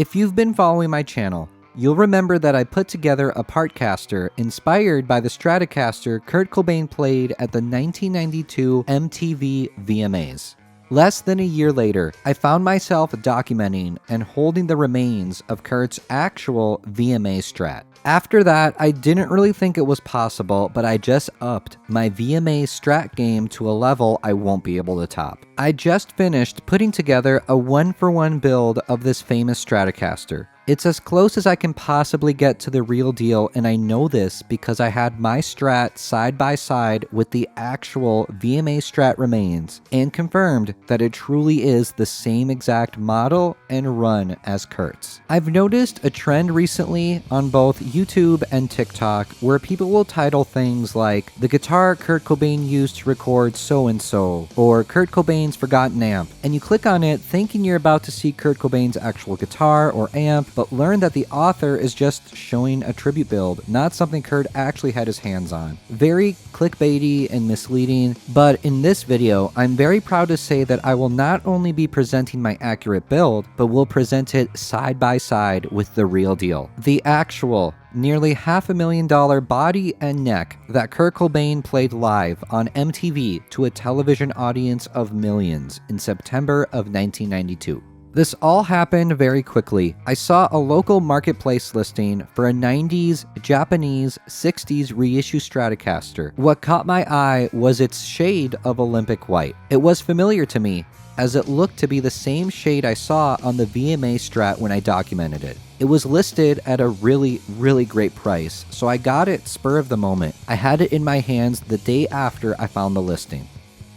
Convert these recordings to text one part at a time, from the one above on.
If you've been following my channel, you'll remember that I put together a partcaster inspired by the Stratocaster Kurt Cobain played at the 1992 MTV VMAs. Less than a year later, I found myself documenting and holding the remains of Kurt's actual VMA Strat. After that, I didn't really think it was possible, but I just upped my VMA Strat game to a level I won't be able to top. I just finished putting together a one-for-one build of this famous Stratocaster. It's as close as I can possibly get to the real deal, and I know this because I had my Strat side by side with the actual VMA Strat remains and confirmed that it truly is the same exact model and run as Kurt's. I've noticed a trend recently on both YouTube and TikTok where people will title things like "The guitar Kurt Cobain used to record so-and-so" or "Kurt Cobain's forgotten amp," and you click on it thinking you're about to see Kurt Cobain's actual guitar or amp, but learn that the author is just showing a tribute build, not something Kurt actually had his hands on. Very clickbaity and misleading, but in this video, I'm very proud to say that I will not only be presenting my accurate build, but will present it side by side with the real deal. The actual nearly $500,000 body and neck that Kurt Cobain played live on MTV to a television audience of millions in September of 1992. This all happened very quickly. I saw a local marketplace listing for a 90s Japanese 60s reissue Stratocaster. What caught my eye was its shade of Olympic white. It was familiar to me, as it looked to be the same shade I saw on the VMA Strat when I documented it. It was listed at a really great price, so I got it spur of the moment. I had it in my hands the day after I found the listing.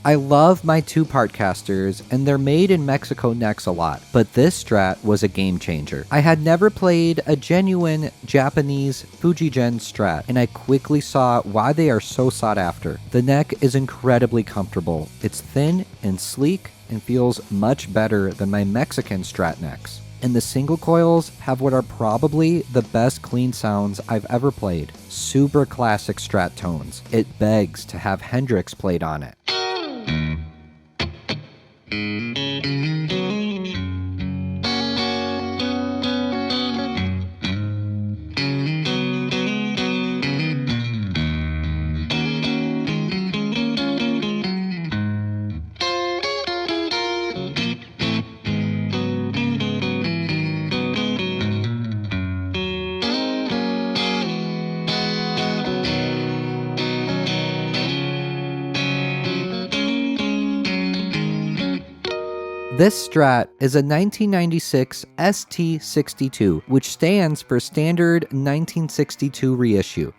I love my two partcasters, and they're made in Mexico necks a lot, but this Strat was a game changer. I had never played a genuine Japanese Fujigen Strat, and I quickly saw why they are so sought after. The neck is incredibly comfortable. It's thin and sleek and feels much better than my Mexican Strat necks. And the single coils have what are probably the best clean sounds I've ever played. Super classic Strat tones. It begs to have Hendrix played on it. This Strat is a 1996 ST-62, which stands for Standard 1962 Reissue.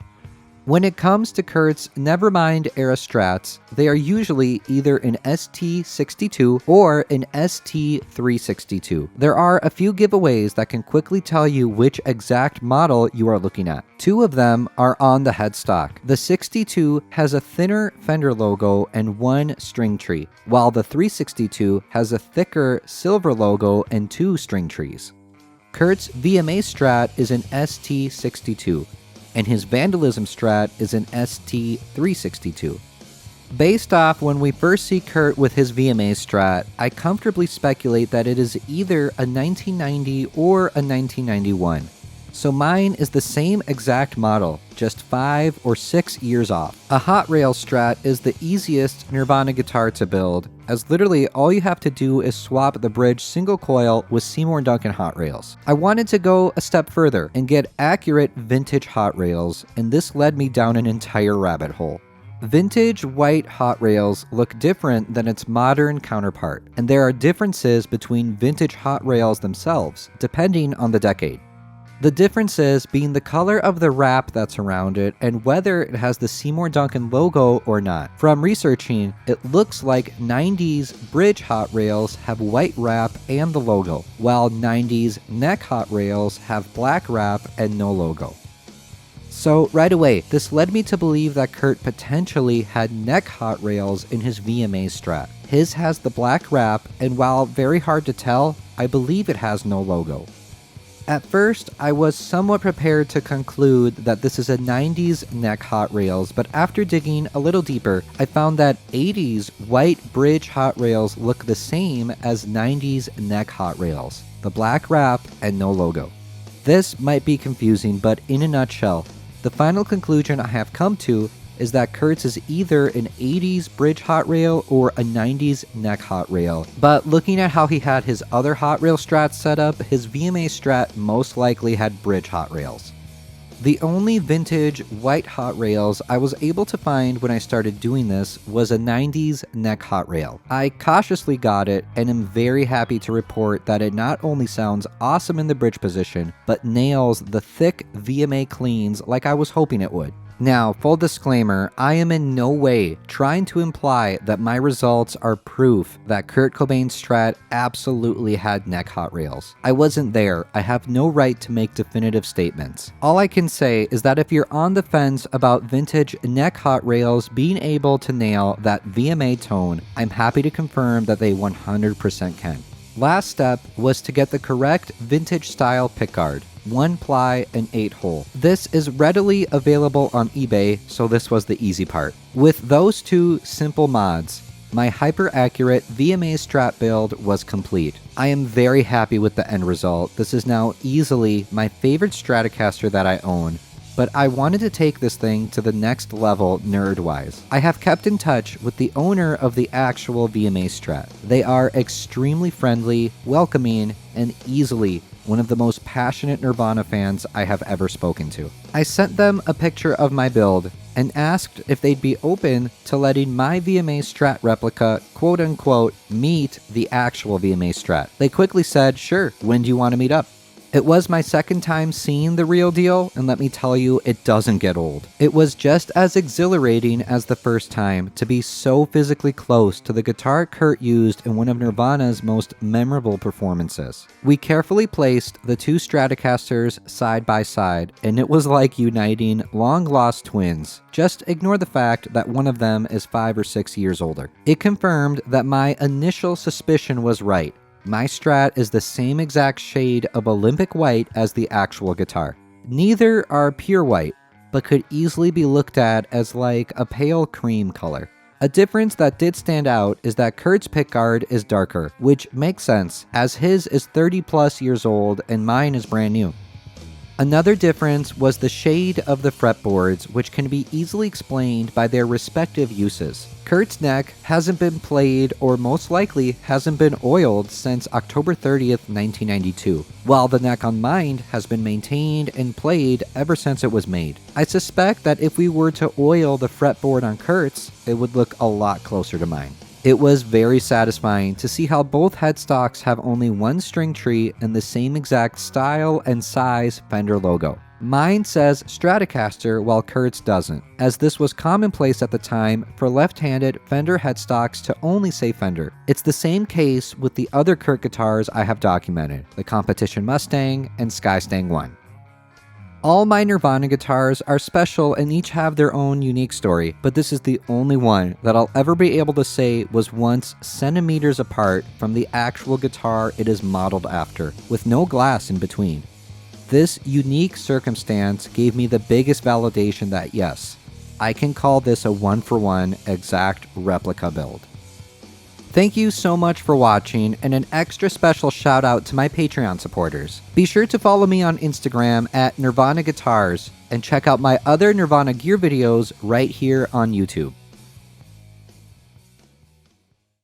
When it comes to Kurt's Nevermind era Strats, they are usually either an ST-62 or an ST-362. There are a few giveaways that can quickly tell you which exact model you are looking at. Two of them are on the headstock. The 62 has a thinner Fender logo and one string tree, while the 362 has a thicker silver logo and two string trees. Kurt's VMA Strat is an ST-62. And his Vandalism Strat is an ST-362. Based off when we first see Kurt with his VMA Strat, I comfortably speculate that it is either a 1990 or a 1991. So mine is the same exact model, just 5 or 6 years off. A Hot Rails Strat is the easiest Nirvana guitar to build, as literally all you have to do is swap the bridge single coil with Seymour Duncan Hot Rails. I wanted to go a step further and get accurate vintage Hot Rails, and this led me down an entire rabbit hole. Vintage white Hot Rails look different than its modern counterpart, and there are differences between vintage Hot Rails themselves, depending on the decade. The differences being the color of the wrap that's around it and whether it has the Seymour Duncan logo or not. From researching, it looks like 90s bridge Hot Rails have white wrap and the logo, while 90s neck Hot Rails have black wrap and no logo. So right away, this led me to believe that Kurt potentially had neck Hot Rails in his VMA Strat. His has the black wrap, and while very hard to tell, I believe it has no logo. At first, I was somewhat prepared to conclude that this is a 90s neck hot rails, but after digging a little deeper, I found that 80s white bridge hot rails look the same as 90s neck hot rails, the black wrap and no logo. This might be confusing, but in a nutshell, the final conclusion I have come to is that Kurt's is either an 80s bridge hot rail or a 90s neck hot rail. But looking at how he had his other hot rail strats set up, his VMA Strat most likely had bridge hot rails. The only vintage white hot rails I was able to find when I started doing this was a 90s neck hot rail. I cautiously got it and am very happy to report that it not only sounds awesome in the bridge position, but nails the thick VMA cleans like I was hoping it would. Now, full disclaimer, I am in no way trying to imply that my results are proof that Kurt Cobain's Strat absolutely had neck hot rails. I wasn't there. I have no right to make definitive statements. All I can say is that if you're on the fence about vintage neck hot rails being able to nail that VMA tone, I'm happy to confirm that they 100% can. Last step was to get the correct vintage style pickguard. 1-ply and 8-hole. This is readily available on eBay, so this was the easy part. With those two simple mods, my hyper-accurate VMA Strat build was complete. I am very happy with the end result. This is now easily my favorite Stratocaster that I own, but I wanted to take this thing to the next level nerd-wise. I have kept in touch with the owner of the actual VMA Strat. They are extremely friendly, welcoming, and easily one of the most passionate Nirvana fans I have ever spoken to. I sent them a picture of my build and asked if they'd be open to letting my VMA Strat replica, quote-unquote, meet the actual VMA Strat. They quickly said, sure, when do you want to meet up? It was my second time seeing the real deal, and let me tell you, it doesn't get old. It was just as exhilarating as the first time to be so physically close to the guitar Kurt used in one of Nirvana's most memorable performances. We carefully placed the two Stratocasters side by side, and it was like uniting long-lost twins. Just ignore the fact that one of them is 5 or 6 years older. It confirmed that my initial suspicion was right. My Strat is the same exact shade of Olympic white as the actual guitar. Neither are pure white, but could easily be looked at as like a pale cream color. A difference that did stand out is that Kurt's pickguard is darker, which makes sense, as his is 30 plus years old and mine is brand new. Another difference was the shade of the fretboards, which can be easily explained by their respective uses. Kurt's neck hasn't been played, or most likely hasn't been oiled since October 30th, 1992, while the neck on mine has been maintained and played ever since it was made. I suspect that if we were to oil the fretboard on Kurt's, it would look a lot closer to mine. It was very satisfying to see how both headstocks have only one string tree and the same exact style and size Fender logo. Mine says Stratocaster while Kurt's doesn't, as this was commonplace at the time for left-handed Fender headstocks to only say Fender. It's the same case with the other Kurt guitars I have documented, the Competition Mustang and Skystang 1. All my Nirvana guitars are special and each have their own unique story, but this is the only one that I'll ever be able to say was once centimeters apart from the actual guitar it is modeled after, with no glass in between. This unique circumstance gave me the biggest validation that yes, I can call this a one-for-one exact replica build. Thank you so much for watching, and an extra special shout out to my Patreon supporters. Be sure to follow me on Instagram at Nirvana Guitars, and check out my other Nirvana gear videos right here on YouTube.